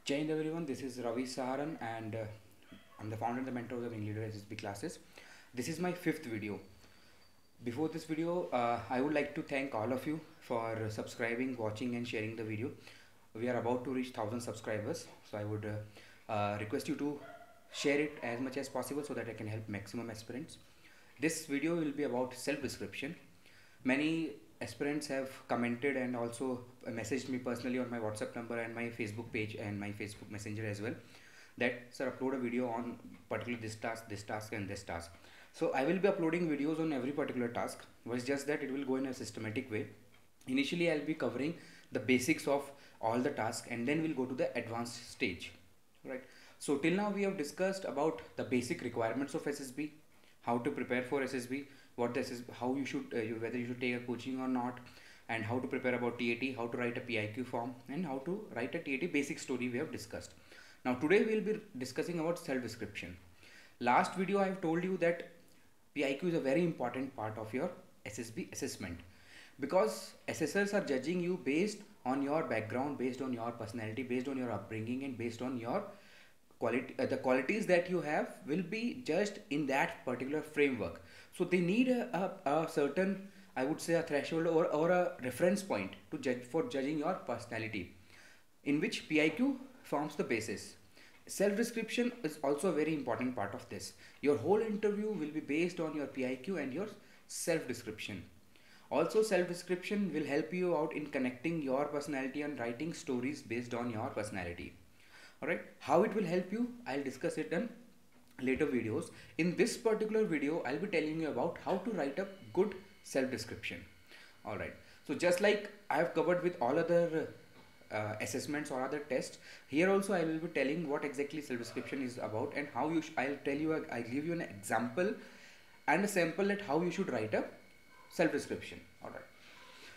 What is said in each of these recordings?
Jai Hind everyone, this is Ravi Saharan and I'm the founder and the mentor of the Wing Leader SSB classes. This is my fifth video. Before this video, I would like to thank all of you for subscribing, watching and sharing the video. We are about to reach 1000 subscribers, so I would request you to share it as much as possible so that I can help maximum aspirants. This video will be about self-description. Many aspirants have commented and also messaged me personally on my WhatsApp number and my Facebook page and my Facebook Messenger as well that sir, upload a video on particularly this task and this task. So I will be uploading videos on every particular task. It's just that it will go in a systematic way. Initially I'll be covering the basics of all the tasks and then we'll go to the advanced stage, right? So till now we have discussed about the basic requirements of SSB, how to prepare for SSB, what this is, how you should whether you should take a coaching or not, and how to prepare about TAT, how to write a PIQ form and how to write a TAT basic story we have discussed. Now today we will be discussing about self-description. Last video I have told you that PIQ is a very important part of your SSB assessment because assessors are judging you based on your background, based on your personality, based on your upbringing and based on your quality. The qualities that you have will be judged in that particular framework. So they need a certain, I would say, a threshold or a reference point to judge for judging your personality, in which PIQ forms the basis. Self-description is also a very important part of this. Your whole interview will be based on your PIQ and your self-description. Also, self-description will help you out in connecting your personality and writing stories based on your personality. Alright, how it will help you, I'll discuss it in later videos. In this particular video, I'll be telling you about how to write a good self-description. Alright, so just like I have covered with all other assessments or other tests, here also I will be telling what exactly self-description is about and how you I'll give you an example and a sample at how you should write a self-description. Alright.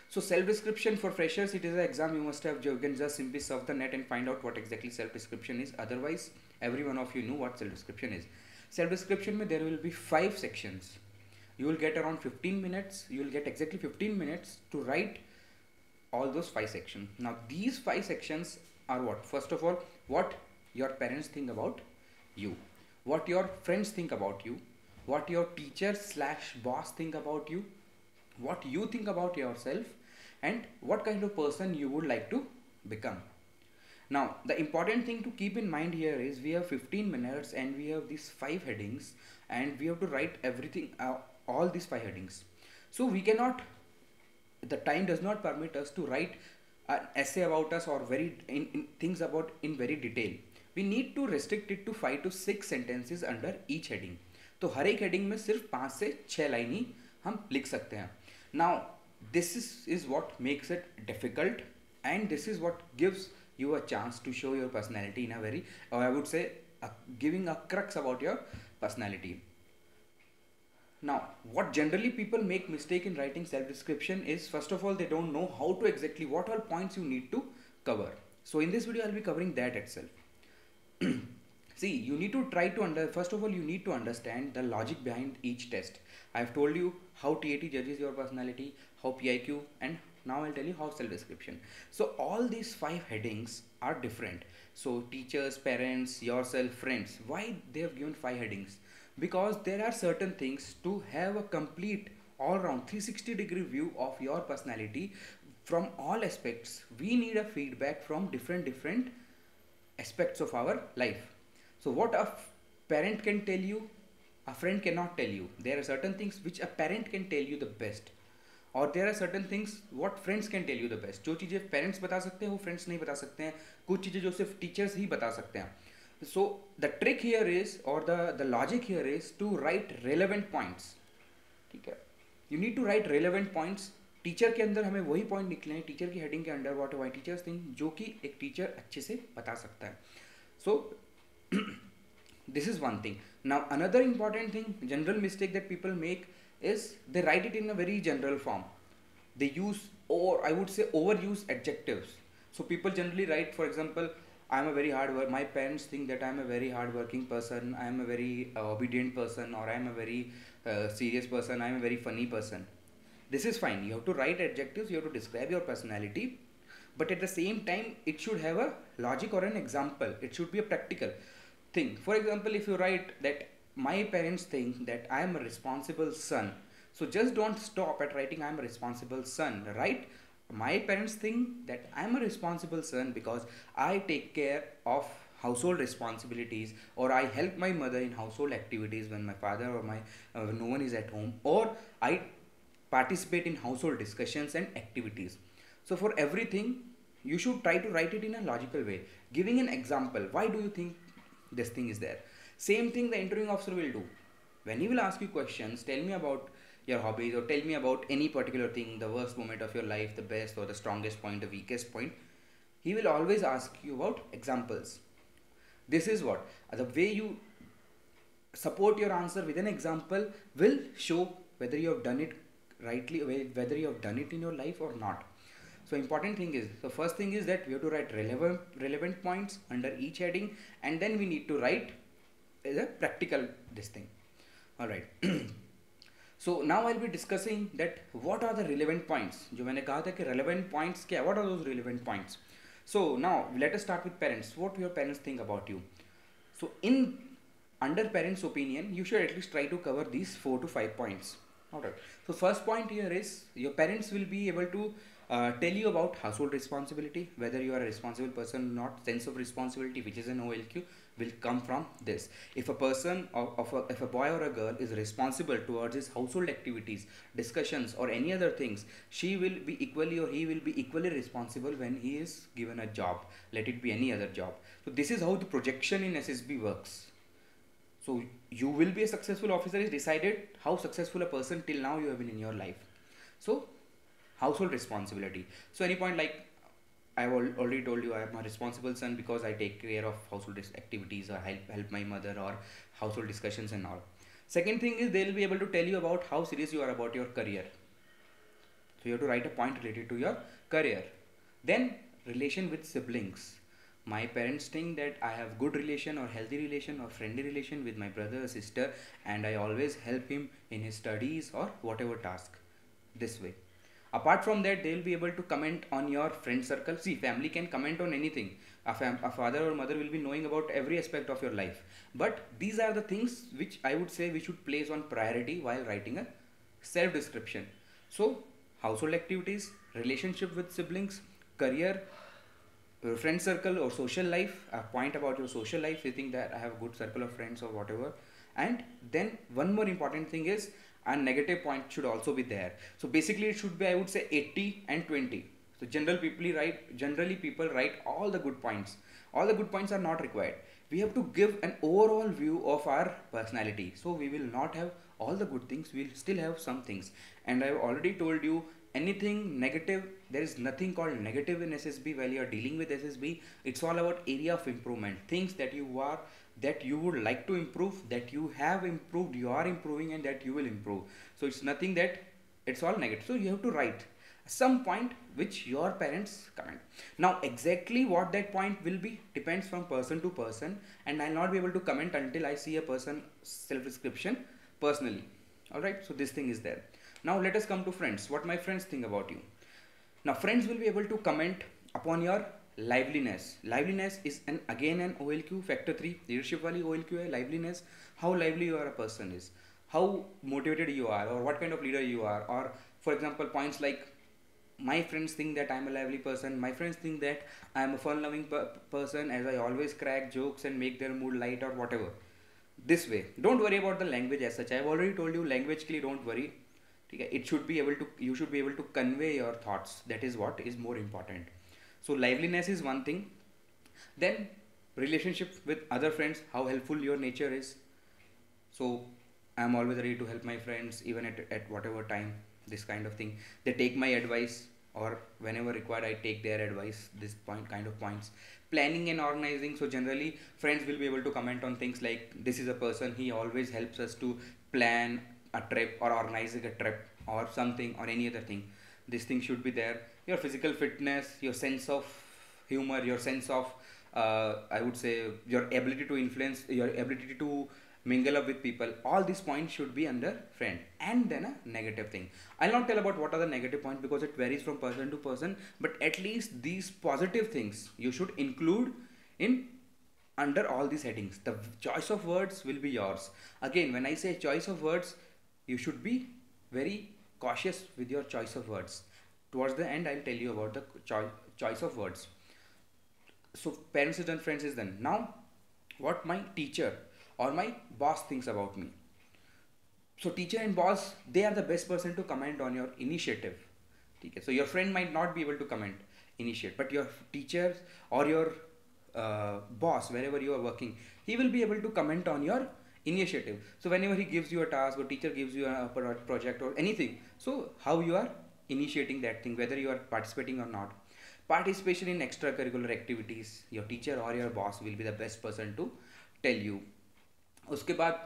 So self-description for freshers, it is an exam you must have. You can just simply surf the net and find out what exactly self-description is. Otherwise, every one of you know what self-description is. Self-description mein there will be 5 sections. You will get around 15 minutes. You will get exactly 15 minutes to write all those 5 sections. Now these 5 sections are what? First of all, what your parents think about you, what your friends think about you, what your teacher / boss think about you, what you think about yourself, and what kind of person you would like to become. Now the important thing to keep in mind here is we have 15 minutes and we have these 5 headings and we have to write everything, all these 5 headings. So we cannot, the time does not permit us to write an essay about us or things about in very detail. We need to restrict it to 5 to 6 sentences under each heading. तो हर एक heading में सिर्फ 5 से 6 line ही हम लिख सकते हैं. Now this is what makes it difficult and this is what gives you a chance to show your personality in a very, or I would say giving a crux about your personality. Now what generally people make mistake in writing self-description is, first of all, they don't know how to exactly what all points you need to cover. So in this video I'll be covering that itself. See, you need to try to first of all you need to understand the logic behind each test. I've told you how TAT judges your personality, how PIQ, and now I'll tell you how self-description. So all these 5 headings are different. So teachers, parents, yourself, friends. Why they have given 5 headings? Because there are certain things to have a complete all-round 360-degree view of your personality from all aspects. We need a feedback from different aspects of our life. So what a parent can tell you, a friend cannot tell you. There are certain things which a parent can tell you the best, और there are certain things what friends can tell you the best. जो चीज़ें parents बता सकते हैं वो friends नहीं बता सकते हैं. कुछ चीज़ें जो सिर्फ teachers ही बता सकते हैं. So the trick here is, or the logic here is to write relevant points. ठीक है? You need to write relevant points. Teacher के अंदर हमें वही पॉइंट निकले हैं टीचर की हेडिंग के under, what why teachers think, जो कि एक टीचर अच्छे से बता सकता है. So this is one thing. Now another important thing, general mistake that people make is they write it in a very general form. They use, or I would say overuse adjectives. So people generally write, for example, I am a very hard worker. My parents think that I am a very hard working person. I am a very obedient person, or I am a very serious person. I am a very funny person. This is fine. You have to write adjectives. You have to describe your personality. but at the same time it should have a logic or an example. It should be a practical thing. For example, if you write that my parents think that I am a responsible son, so just don't stop at writing I am a responsible son. Write my parents think that I am a responsible son because I take care of household responsibilities, or I help my mother in household activities when my father or my no one is at home, or I participate in household discussions and activities. So for everything you should try to write it in a logical way, giving an example. Why do you think this thing is there? Same thing the interviewing officer will do. When he will ask you questions, tell me about your hobbies, or tell me about any particular thing, the worst moment of your life, the best or the strongest point, the weakest point, he will always ask you about examples. This is what the way you support your answer with an example will show whether you have done it rightly, whether you have done it in your life or not. So important thing is, the first thing is that we have to write relevant points under each heading, and then we need to write the practical this thing. All right. So now I'll be discussing that what are the relevant points. जो मैंने कहा था कि relevant points क्या, what are those relevant points? So now let us start with parents. What your parents think about you? So in under parents' opinion, you should at least try to cover these 4 to 5 points. Alright. So first point here is your parents will be able to tell you about household responsibility, whether you are a responsible person or not. Sense of responsibility, which is an OLQ, will come from this. If a person if a boy or a girl is responsible towards his household activities, discussions or any other things, she will be equally or he will be equally responsible when he is given a job, let it be any other job. So this is how the projection in SSB works. So you will be a successful officer is decided how successful a person till now you have been in your life. So household responsibility. So any point like I have already told you, I am a responsible son because I take care of household activities, or help my mother, or household discussions and all. Second thing is they will be able to tell you about how serious you are about your career. So you have to write a point related to your career. Then relation with siblings. My parents think that I have good relation or healthy relation or friendly relation with my brother or sister, and I always help him in his studies or whatever task. This way. Apart from that, they will be able to comment on your friend circle. See, family can comment on anything. A father or mother will be knowing about every aspect of your life. But these are the things which I would say we should place on priority while writing a self-description. So, household activities, relationship with siblings, career, friend circle or social life, a point about your social life, you think that I have a good circle of friends or whatever. And then one more important thing is, a negative point should also be there. So basically it should be, I would say, 80 and 20. So generally people write all the good points. All the good points are not required. We have to give an overall view of our personality. So we will not have all the good things, we'll still have some things. And I've already told you, anything negative, there is nothing called negative in SSB while you are dealing with SSB. It's all about area of improvement. Things that you are, that you would like to improve, that you have improved, you are improving, and that you will improve. So it's nothing that it's all negative. So you have to write some point which your parents comment. Now exactly what that point will be depends from person to person, and I'll not be able to comment until I see a person self-description personally. Alright, so this thing is there. Now let us come to friends. What my friends think about you. Now friends will be able to comment upon your liveliness. Liveliness is again an OLQ, factor 3. Leadership wali OLQ hai liveliness. How lively you are a person is, how motivated you are, or what kind of leader you are. Or for example, points like, my friends think that I am a lively person, my friends think that I am a fun loving person as I always crack jokes and make their mood light, or whatever. This way. Don't worry about the language as such. I have already told you, language ke liye don't worry. It should be able to, you should be able to convey your thoughts. That is what is more important. So liveliness is one thing. Then relationship with other friends, how helpful your nature is. So I am always ready to help my friends even at whatever time, this kind of thing. They take my advice, or whenever required I take their advice, this kind of points. Planning and organizing. So generally friends will be able to comment on things like, this is a person, he always helps us to plan a trip or organizing a trip or something or any other thing. This thing should be there. Your physical fitness, your sense of humor, your sense of I would say your ability to influence, your ability to mingle up with people. All these points should be under friend. And then a negative thing. I'll not tell about what are the negative points because it varies from person to person, but at least these positive things you should include in under all these headings. The choice of words will be yours. Again, when I say choice of words, you should be very cautious with your choice of words. Towards the end, I'll tell you about the choice of words. So parents is done, friends is done. Now, what my teacher or my boss thinks about me. So teacher and boss, they are the best person to comment on your initiative. Okay? So your friend might not be able to comment, initiate, but your teacher or your boss, wherever you are working, he will be able to comment on your initiative. So whenever he gives you a task or teacher gives you a project or anything, so how you are initiating that thing, whether you are participating or not. Participation in extracurricular activities, your teacher or your boss will be the best person to tell you. उसके बाद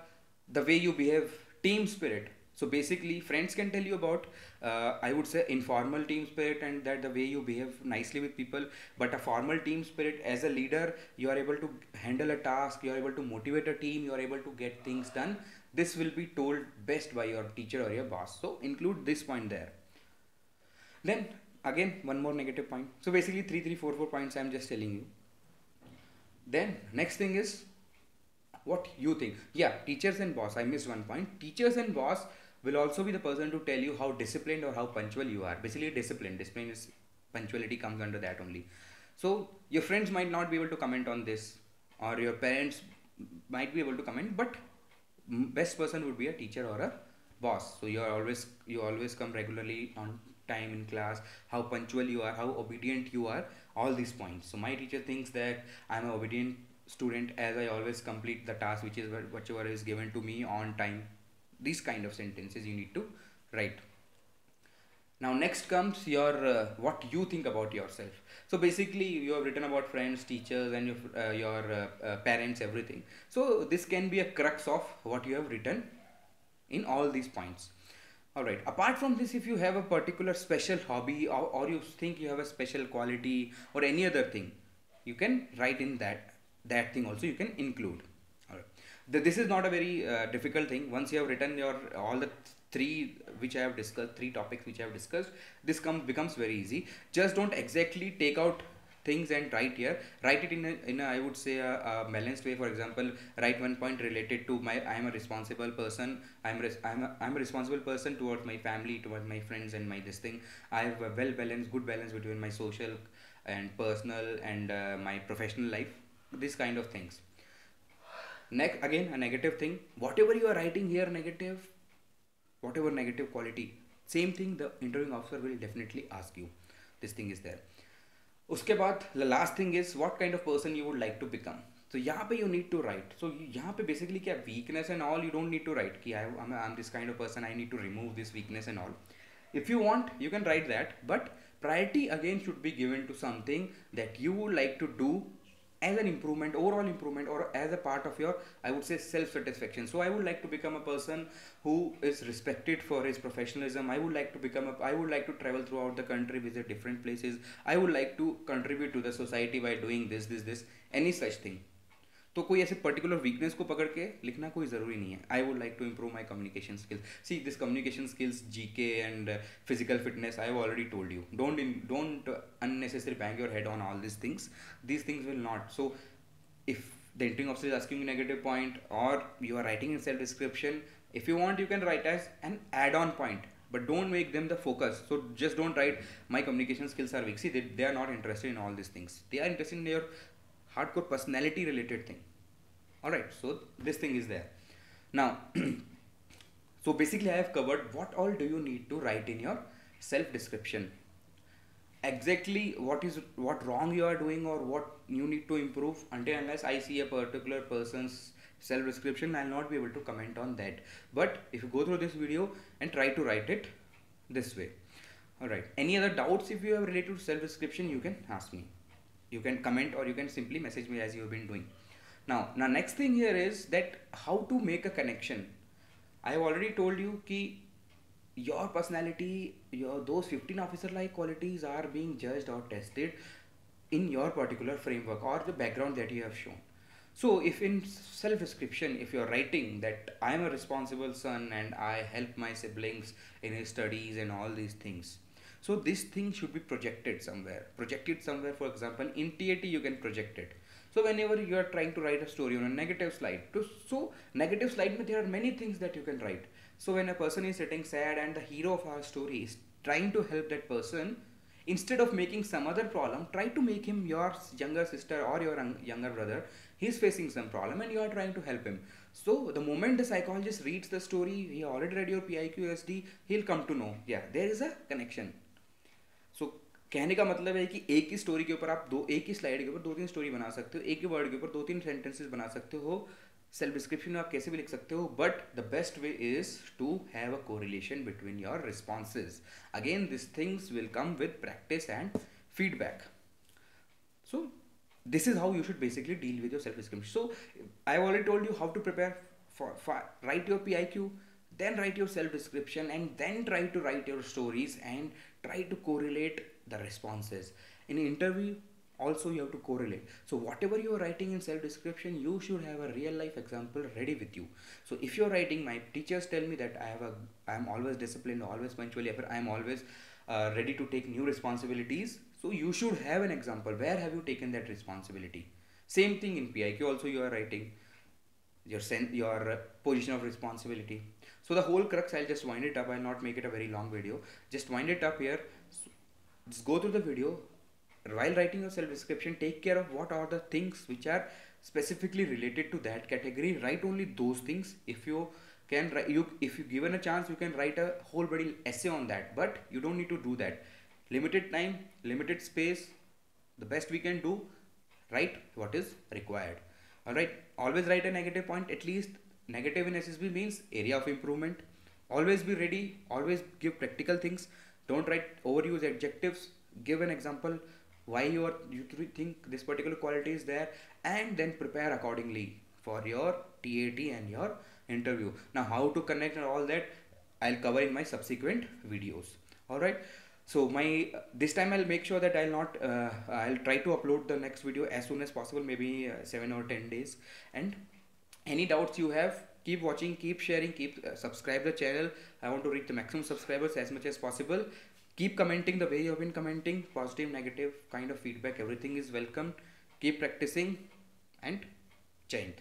the way you behave, team spirit. So basically friends can tell you about I would say informal team spirit and that the way you behave nicely with people, but a formal team spirit, as a leader you are able to handle a task, you are able to motivate a team, you are able to get things done. This will be told best by your teacher or your boss. So include this point there. Then again one more negative point. So basically 4 points I am just telling you. Then next thing is what you think. Yeah, teachers and boss, I missed one point. Teachers and boss will also be the person to tell you how disciplined or how punctual you are. Basically discipline is punctuality, comes under that only. So your friends might not be able to comment on this, or your parents might be able to comment, but best person would be a teacher or a boss. So you always come regularly on time in class, how punctual you are, how obedient you are, all these points. So my teacher thinks that I'm an obedient student as I always complete the task whichever is given to me on time. These kind of sentences you need to write. Now next comes your what you think about yourself. So basically you have written about friends, teachers and your parents, everything. So this can be a crux of what you have written in all these points. Alright, apart from this, if you have a particular special hobby or you think you have a special quality or any other thing, you can write in that thing also, you can include. Alright. This is not a very difficult thing. Once you have written your all the three topics which I have discussed, this becomes very easy. Just don't exactly take out things and write here. Write it in a I would say a balanced way. For example, write one point related to I am a responsible person. I'm a responsible person towards my family, towards my friends and my this thing. I have a good balance between my social and personal and my professional life. This kind of things. Next, again a negative thing. Whatever you are writing here negative, whatever negative quality, same thing the interviewing officer will definitely ask you. This thing is there. उसके बाद the last thing is what kind of person you would like to become. So यहाँ पे you need to write. So यहाँ पे basically क्या weakness and all you don't need to write कि I'm this kind of person, I need to remove this weakness and all. If you want, you can write that, but priority again should be given to something that you would like to do as an improvement, overall improvement, or as a part of your, I would say, self-satisfaction. So I would like to become a person who is respected for his professionalism. I would like to travel throughout the country, visit different places. I would like to contribute to the society by doing this, any such thing. तो कोई ऐसे particular weakness को पकड़ के लिखना कोई ज़रूरी नहीं है. I would like to improve my communication skills. See this communication skills, GK and physical fitness, I have already told you. Don't unnecessarily bang your head on all these things. These things will not. So if the interviewing officer is asking you negative point or you are writing in self description, if you want you can write as an add-on point, but don't make them the focus. So just don't write my communication skills are weak. See, they are not interested in all these things. They are interested in your hardcore personality related thing. Alright, so this thing is there. Now, so basically I have covered what all do you need to write in your self description. Exactly what wrong you are doing or what you need to improve. Until unless I see a particular person's self description, I will not be able to comment on that. But if you go through this video and try to write it this way. Alright, any other doubts if you have related to self description, you can ask me. You can comment or you can simply message me as you have been doing. Now next thing here is that how to make a connection. I have already told you ki your personality, those 15 officer like qualities are being judged or tested in your particular framework or the background that you have shown. So if in self-description, if you're writing that I am a responsible son and I help my siblings in his studies and all these things, so this thing should be projected somewhere. Projected somewhere, for example, in TAT you can project it. So whenever you are trying to write a story on a negative slide, so negative slide there are many things that you can write. So when a person is sitting sad and the hero of our story is trying to help that person, instead of making some other problem, try to make him your younger sister or your younger brother. He's facing some problem and you are trying to help him. So the moment the psychologist reads the story, he already read your PIQ SD, he'll come to know, yeah, there is a connection. So कहने का मतलब है कि एक ही story के ऊपर आप एक ही स्लाइड के ऊपर 2-3 स्टोरी बना सकते हो, एक ही वर्ड के ऊपर 2-3 सेंटेंसेस बना सकते हो, सेल्फ डिस्क्रिप्शन में आप कैसे भी लिख सकते हो, but the best way is to have a correlation between your responses. Again this things will come with practice and feedback. So this is how you should basically deal with your self description. So I have already told you how to prepare for write your PIQ, then write your self description, and then try to write your stories and try to correlate the responses. In an interview also you have to correlate. So whatever you are writing in self description, you should have a real life example ready with you. So if you are writing, my teachers tell me that I am always disciplined, always punctually, I am always ready to take new responsibilities. So you should have an example. Where have you taken that responsibility? Same thing in PIQ also you are writing your position of responsibility. So the whole crux, I'll just wind it up. I'll not make it a very long video. Just wind it up here. Just go through the video. While writing your self description, take care of what are the things which are specifically related to that category. Write only those things. If you can write, if you given a chance, you can write a whole body essay on that, but you don't need to do that. Limited time, limited space, the best we can do, write what is required. Alright, always write a negative point. At least negative in SSB means area of improvement. Always be ready, always give practical things. Don't write overuse adjectives. Give an example why you think this particular quality is there, and then prepare accordingly for your TAT and your interview. Now how to connect and all that I'll cover in my subsequent videos. Alright, so this time I'll make sure that I'll try to upload the next video as soon as possible, maybe 7 or 10 days. And any doubts you have, keep watching, keep sharing, keep subscribe the channel. I want to reach the maximum subscribers as much as possible. Keep commenting the way you have been commenting, positive, negative kind of feedback, everything is welcome. Keep practicing, and Jai Hind.